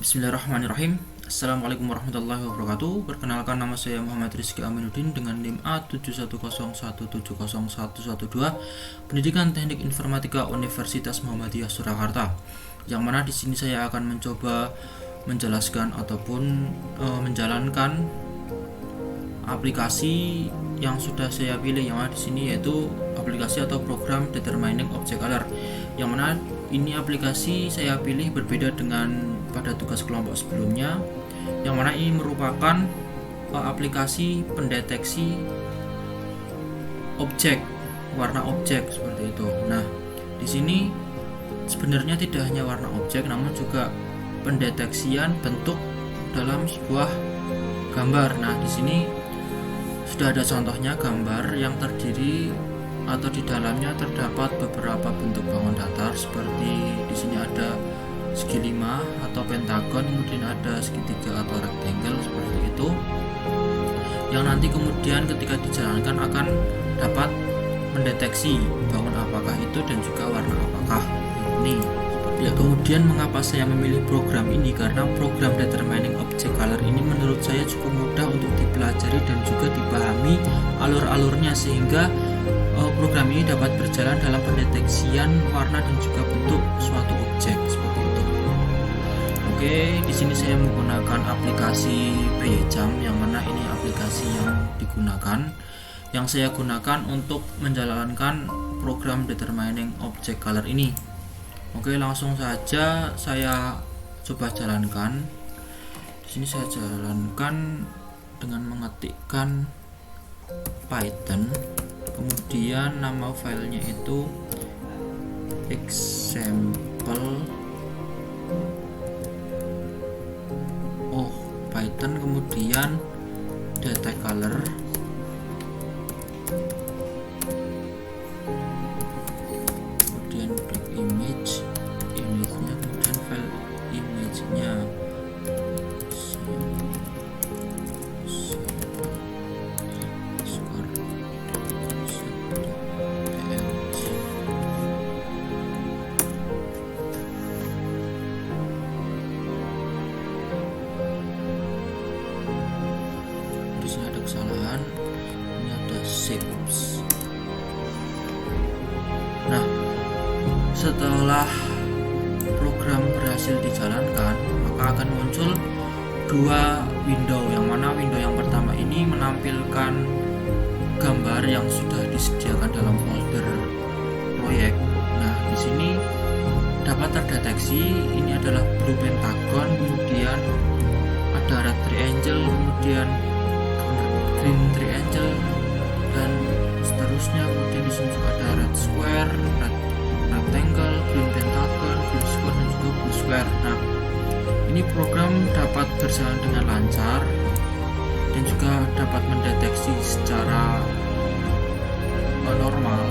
Bismillahirrahmanirrahim. Assalamualaikum warahmatullahi wabarakatuh. Perkenalkan, nama saya Muhammad Rizky Aminuddin dengan NIM A710170112, Pendidikan Teknik Informatika Universitas Muhammadiyah Surakarta. Yang mana di sini saya akan mencoba menjelaskan ataupun menjalankan aplikasi yang sudah saya pilih, yang mana di sini yaitu aplikasi atau program Determining Object Color. Yang mana ini aplikasi saya pilih berbeda dengan pada tugas kelompok sebelumnya, yang mana ini merupakan aplikasi pendeteksi objek, warna objek seperti itu. Nah, di sini sebenarnya tidak hanya warna objek, namun juga pendeteksian bentuk dalam sebuah gambar. Nah, di sini sudah ada contohnya gambar yang terdiri atau di dalamnya terdapat beberapa bentuk bangun datar, seperti di sini ada segi 5 atau pentagon, kemudian ada segitiga atau rectangle seperti itu, yang nanti kemudian ketika dijalankan akan dapat mendeteksi bangun apakah itu dan juga warna apakah ini. Ya, kemudian mengapa saya memilih program ini? Karena program Determining Object Color ini menurut saya cukup mudah untuk dipelajari dan juga dipahami alur-alurnya, sehingga program ini dapat berjalan dalam pendeteksian warna dan juga bentuk suatu objek seperti itu. Oke, di sini saya menggunakan aplikasi PYJam, yang mana ini aplikasi yang saya gunakan untuk menjalankan program Determining Object Color ini. Oke, langsung saja saya coba jalankan. Di sini saya jalankan dengan mengetikkan Python, kemudian nama filenya itu example Python, kemudian data color, kemudian black image-nya, kemudian file image-nya ada kesalahan, ini ada shapes. Nah, setelah program berhasil dijalankan, maka akan muncul dua window, yang mana window yang pertama ini menampilkan gambar yang sudah disediakan dalam folder proyek. Nah, di sini dapat terdeteksi ini adalah blue pentagon, kemudian ada red triangle, kemudian green triangle, dan seterusnya. Kemudian di sini juga ada red square, red rectangle, green pentagon, green square, dan juga blue square. Nah, ini program dapat berjalan dengan lancar dan juga dapat mendeteksi secara normal.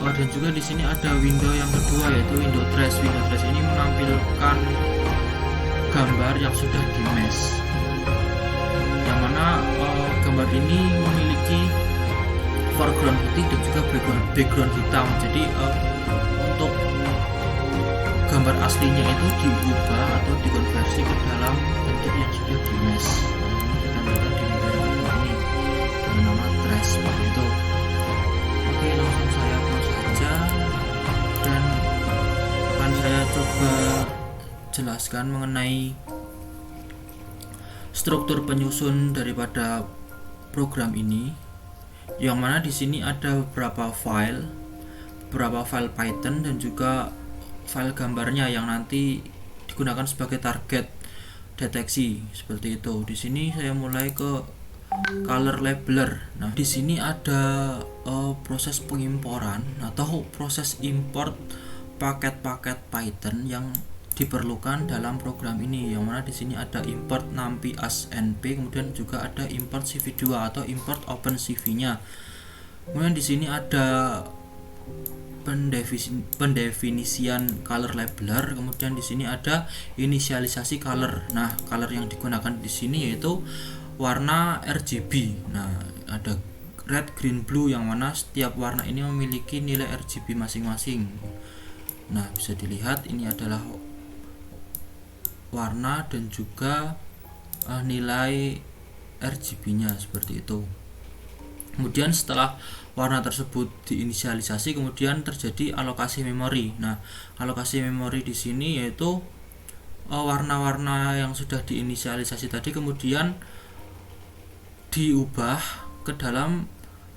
Dan juga di sini ada window yang kedua, yaitu window trace. Window trace ini menampilkan gambar yang sudah di mesh, yang mana gambar ini memiliki foreground putih dan juga background hitam. Jadi untuk gambar aslinya itu diubah atau dikonversi ke dalam bentuk yang sudah di mesh. Ditampilkan di gambar ini dengan nama trace seperti itu. Oke, langsung saya close saja dan akan saya coba jelaskan mengenai struktur penyusun daripada program ini, yang mana di sini ada beberapa file Python dan juga file gambarnya yang nanti digunakan sebagai target deteksi seperti itu. Di sini saya mulai ke color labeler. Nah, di sini ada proses pengimporan atau proses import paket-paket Python yang diperlukan dalam program ini, yang mana di sini ada import numpy as np, kemudian juga ada import cv2 atau import OpenCV-nya. Kemudian di sini ada pendefinisian color labeler, kemudian di sini ada inisialisasi color. Nah, color yang digunakan di sini yaitu warna RGB. Nah, ada red, green, blue, yang mana setiap warna ini memiliki nilai RGB masing-masing. Nah, bisa dilihat ini adalah warna dan juga nilai RGB-nya seperti itu. Kemudian setelah warna tersebut diinisialisasi, kemudian terjadi alokasi memori. Nah, alokasi memori di sini yaitu warna-warna yang sudah diinisialisasi tadi kemudian diubah ke dalam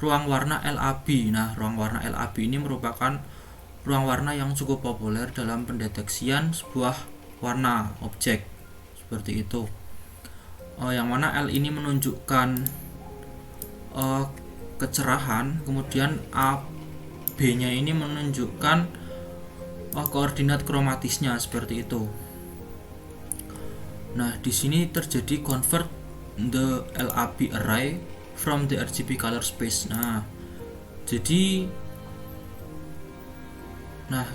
ruang warna LAB. Nah, ruang warna LAB ini merupakan ruang warna yang cukup populer dalam pendeteksian sebuah warna objek seperti itu. Yang mana L ini menunjukkan kecerahan, kemudian AB-nya ini menunjukkan koordinat kromatisnya seperti itu. Nah, di sini terjadi convert the LAB array from the RGB color space. Nah, jadi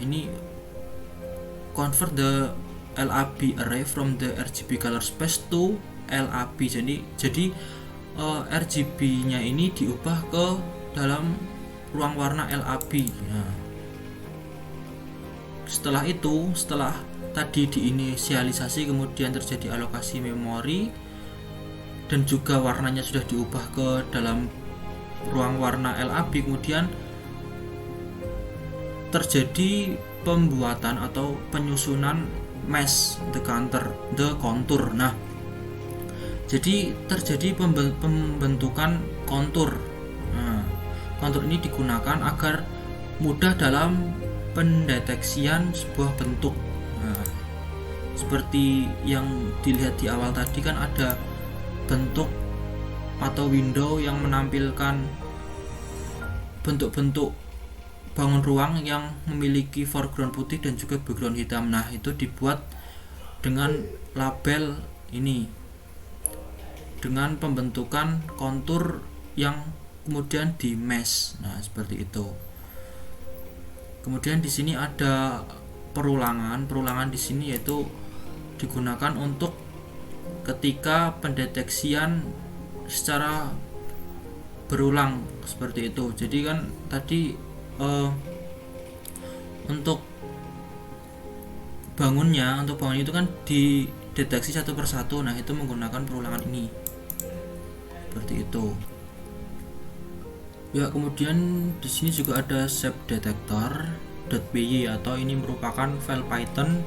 ini convert the LAB array from the RGB color space to LAB. Jadi RGB-nya ini diubah ke dalam ruang warna LAB. Nah, setelah tadi diinisialisasi kemudian terjadi alokasi memori dan juga warnanya sudah diubah ke dalam ruang warna LAB, kemudian terjadi pembuatan atau penyusunan mesh the contour. Nah, jadi terjadi pembentukan kontur. Nah, kontur ini digunakan agar mudah dalam pendeteksian sebuah bentuk. Nah, seperti yang dilihat di awal tadi kan ada bentuk atau window yang menampilkan bentuk-bentuk bangun ruang yang memiliki foreground putih dan juga background hitam. Nah, itu dibuat dengan label ini, dengan pembentukan kontur yang kemudian di mesh. Nah, seperti itu. Kemudian di sini ada perulangan di sini yaitu digunakan untuk ketika pendeteksian secara berulang seperti itu. Jadi kan tadi untuk bangunnya itu kan dideteksi satu persatu. Nah, itu menggunakan perulangan ini seperti itu. Ya, kemudian di sini juga ada shape-detector.py atau ini merupakan file Python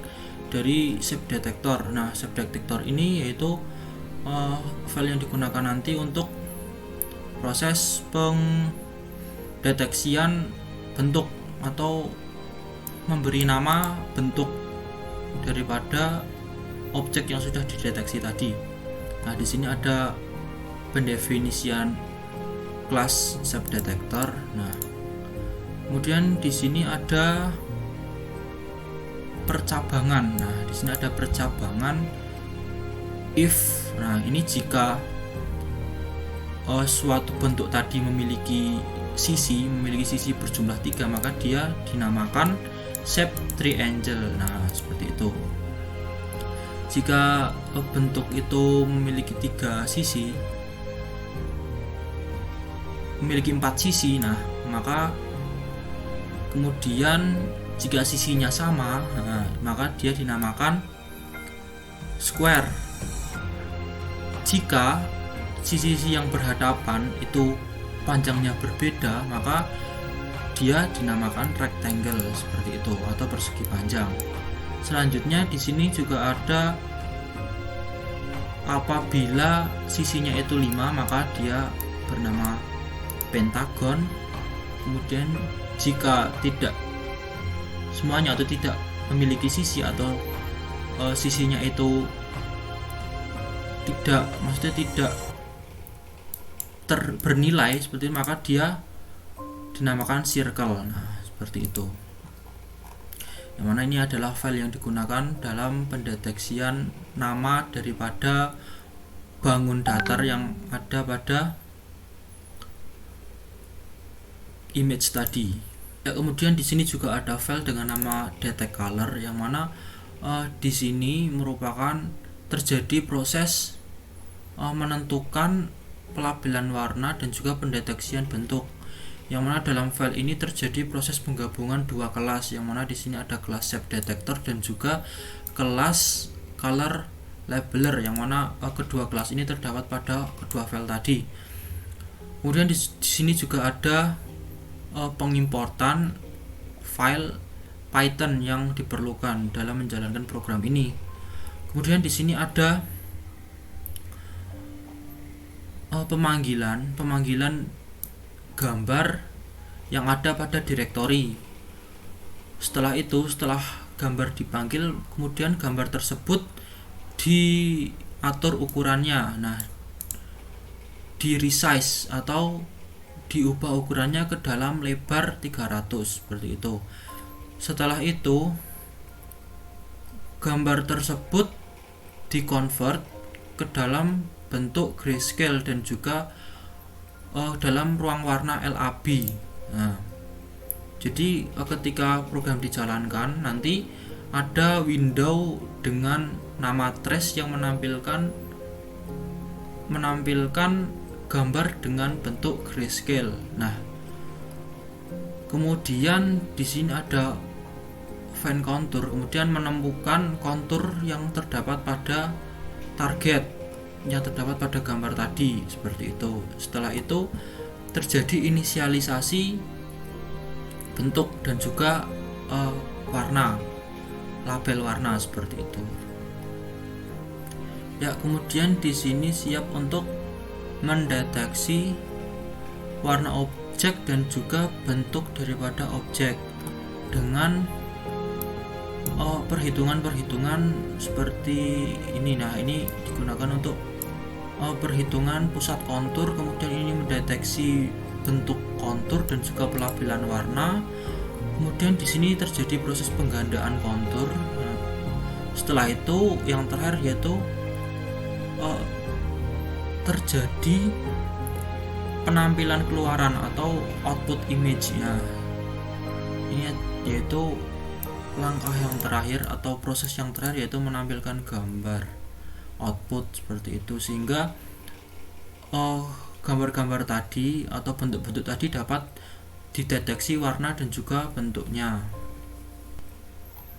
dari shape-detector. Nah, shape-detector ini yaitu file yang digunakan nanti untuk proses pendeteksian bentuk atau memberi nama bentuk daripada objek yang sudah dideteksi tadi. Nah, di sini ada pendefinisian kelas shape-detector. Nah, kemudian di sini ada percabangan. Nah, di sini ada percabangan if. Nah, ini jika suatu bentuk tadi memiliki sisi berjumlah 3, maka dia dinamakan shape triangle. Nah, seperti itu. Jika bentuk itu memiliki 4 sisi, nah maka kemudian jika sisinya sama, maka dia dinamakan square. Jika sisi-sisi yang berhadapan itu panjangnya berbeda, maka dia dinamakan rectangle seperti itu atau persegi panjang. Selanjutnya di sini juga ada apabila sisinya itu 5, maka dia bernama pentagon. Kemudian jika tidak semuanya atau tidak memiliki sisi atau sisinya itu tidak bernilai seperti itu, maka dia dinamakan circle. Nah, seperti itu. Yang mana ini adalah file yang digunakan dalam pendeteksian nama daripada bangun datar yang ada pada image tadi. Ya, kemudian di sini juga ada file dengan nama detect color, yang mana di sini merupakan terjadi proses menentukan pelabelan warna dan juga pendeteksian bentuk. yang mana dalam file ini terjadi proses penggabungan dua kelas, yang mana di sini ada kelas shape detector dan juga kelas color labeler, yang mana kedua kelas ini terdapat pada kedua file tadi. Kemudian di sini juga ada pengimportan file Python yang diperlukan dalam menjalankan program ini. Kemudian di sini ada pemanggilan gambar yang ada pada direktori. Setelah itu, setelah gambar dipanggil, kemudian gambar tersebut diatur ukurannya. Nah, di resize atau diubah ukurannya ke dalam lebar 300 seperti itu. Setelah itu, gambar tersebut dikonvert ke dalam bentuk grayscale dan juga dalam ruang warna LAB. Nah, jadi ketika program dijalankan, nanti ada window dengan nama trace yang menampilkan gambar dengan bentuk grayscale. Nah, kemudian di sini ada fan contour, kemudian menemukan kontur yang terdapat pada target yang terdapat pada gambar tadi, seperti itu. Setelah itu terjadi inisialisasi bentuk dan juga warna, label warna, seperti itu. Ya, kemudian di sini siap untuk mendeteksi warna objek dan juga bentuk daripada objek dengan perhitungan seperti ini. Nah, ini digunakan untuk perhitungan pusat kontur, kemudian ini mendeteksi bentuk kontur dan juga pelabelan warna. Kemudian di sini terjadi proses penggandaan kontur. Nah, setelah itu yang terakhir yaitu terjadi penampilan keluaran atau output image-nya. Ini yaitu langkah yang terakhir atau proses yang terakhir, yaitu menampilkan gambar output seperti itu, sehingga gambar-gambar tadi atau bentuk-bentuk tadi dapat dideteksi warna dan juga bentuknya.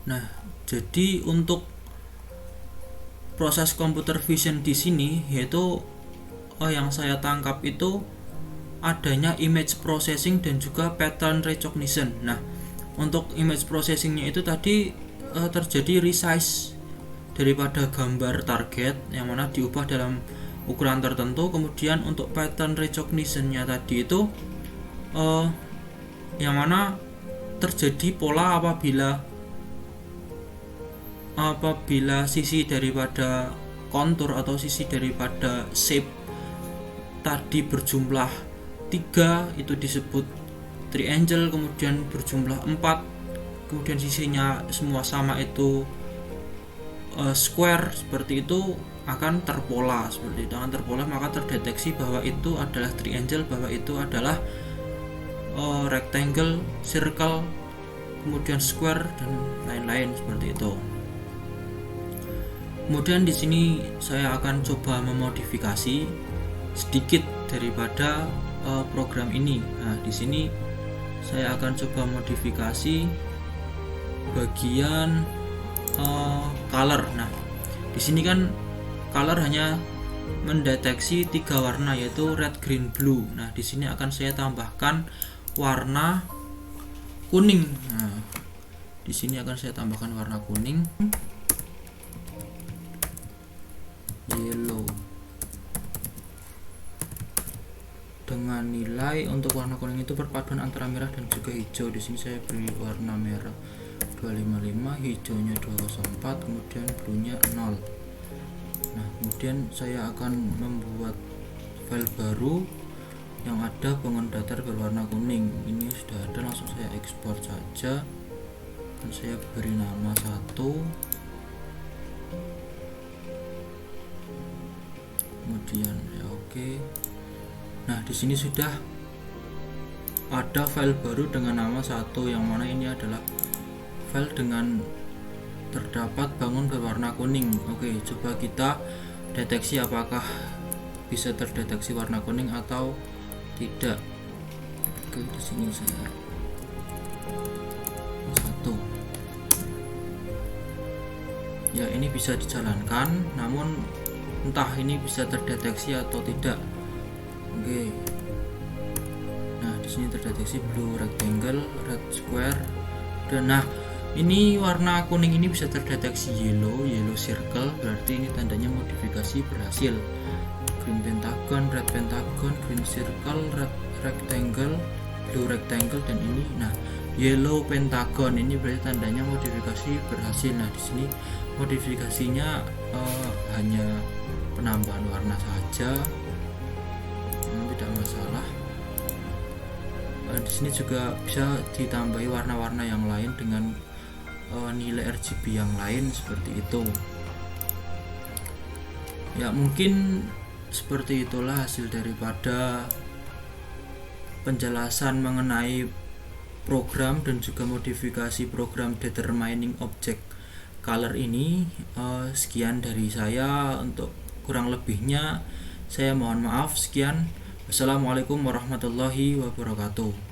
Nah, jadi untuk proses computer vision di sini yaitu yang saya tangkap itu adanya image processing dan juga pattern recognition. Nah, untuk image processingnya itu tadi terjadi resize daripada gambar target yang mana diubah dalam ukuran tertentu. Kemudian untuk pattern recognitionnya tadi itu yang mana terjadi pola apabila sisi daripada kontur atau sisi daripada shape tadi berjumlah 3 itu disebut triangle, kemudian berjumlah 4 kemudian sisinya semua sama itu square, seperti itu akan terpola. Seperti itu akan terpola, maka terdeteksi bahwa itu adalah triangle, bahwa itu adalah rectangle, circle, kemudian square dan lain-lain, seperti itu. Kemudian di sini saya akan coba memodifikasi sedikit daripada program ini. Nah, di sini saya akan coba modifikasi bagian color. Nah, di sini kan color hanya mendeteksi 3 warna yaitu red, green, blue. Nah, di sini akan saya tambahkan warna kuning. Nah, di sini akan saya tambahkan warna kuning, yellow, dengan nilai untuk warna kuning itu perpaduan antara merah dan juga hijau. Di sini saya beri warna merah 255, hijaunya 204, kemudian bluenya 0. Nah, kemudian saya akan membuat file baru yang ada bangun datar berwarna kuning. Ini sudah ada, langsung saya ekspor saja dan saya beri nama 1, kemudian ya oke. Nah, di sini sudah ada file baru dengan nama 1, yang mana ini adalah file dengan terdapat bangun berwarna kuning. Oke, coba kita deteksi apakah bisa terdeteksi warna kuning atau tidak. Oke, di sini saya satu. Ya, ini bisa dijalankan, namun entah ini bisa terdeteksi atau tidak. Oke. Nah, di sini terdeteksi blue rectangle, red square, dan nah ini warna kuning ini bisa terdeteksi yellow circle, berarti ini tandanya modifikasi berhasil. Green pentagon, red pentagon, green circle, red rectangle, blue rectangle, dan ini nah yellow pentagon ini berarti tandanya modifikasi berhasil. Nah, di sini modifikasinya hanya penambahan warna saja, tidak masalah. Di sini juga bisa ditambahi warna-warna yang lain dengan nilai RGB yang lain seperti itu. Ya, mungkin seperti itulah hasil daripada penjelasan mengenai program dan juga modifikasi program determining object color ini. Sekian dari saya, untuk kurang lebihnya saya mohon maaf. Sekian, wassalamualaikum warahmatullahi wabarakatuh.